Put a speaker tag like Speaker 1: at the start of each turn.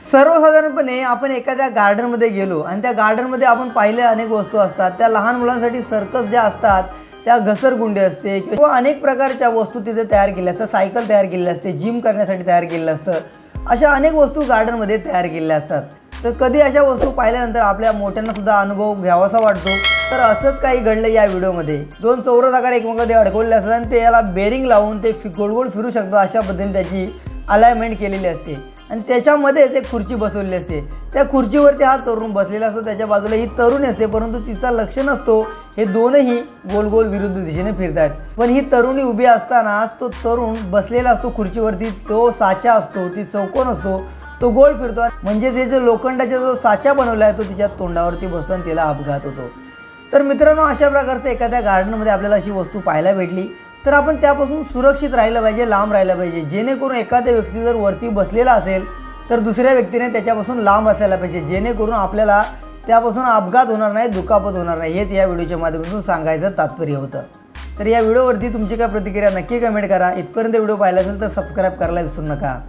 Speaker 1: सर्वसाधारणपणे आपण एखाद्या गार्डनमध्ये गेलो आणि त्या गार्डनमध्ये आपण पाहिले अनेक वस्तू असतात। त्या लहान मुलांसाठी सर्कस ज्या असतात त्या घसरगुंडी असते किंवा अनेक प्रकारच्या वस्तू तिथे तयार केल्या असतात। सायकल तयार केलेली असते, जिम करण्यासाठी तयार केलेलं असतं। अशा अनेक वस्तू गार्डनमध्ये तयार केलेल्या असतात। तर कधी अशा वस्तू पाहिल्यानंतर आपल्या मोठ्यांना सुद्धा अनुभव घ्यावासा वाटतो। तर असंच काही घडलं या व्हिडिओमध्ये। दोन चौरस आकार एकमेकांमध्ये अडकवलेले असतात आणि ते याला बेरिंग लावून ते गोल गोल फिरू शकतात अशा पद्धतीने त्याची अलाइनमेंट केलेली असते आणि त्याच्यामध्ये ते खुर्ची बसवलेली असते। त्या खुर्चीवरती हा तरुण बसलेला असतो, त्याच्या बाजूला ही तरुणी असते, परंतु तिचा लक्ष नसतो हे दोनही गोल गोल विरुद्ध दिशेने फिरतात। पण ही तरुणी उभी असताना तो तरुण बसलेला असतो खुर्चीवरती, तो साचा असतो, ती चौकोन असतो, तो गोल फिरतो म्हणजे ते जो लोखंडाचा जो साचा बनवला आहे तो तिच्या तोंडावरती बसतो आणि तिला अपघात होतो। तर मित्रांनो, अशा प्रकारचं एखाद्या गार्डनमध्ये आपल्याला अशी वस्तू पाहायला भेटली तर आपण त्यापासून सुरक्षित राहिलं पाहिजे, लांब राहिलं पाहिजे, जेणेकरून एखाद्या व्यक्ती जर वरती बसलेला असेल तर दुसऱ्या व्यक्तीने त्याच्यापासून लांब असायला पाहिजे, जेणेकरून आपल्याला त्यापासून अपघात होणार नाही, दुखापत होणार नाही। हेच या व्हिडिओच्या माध्यमातून सांगायचं तात्पर्य होतं। तर या व्हिडिओवरती तुमची काय प्रतिक्रिया नक्की कमेंट करा। इथपर्यंत व्हिडिओ पाहिला असेल तर सबस्क्राईब करायला विसरू नका।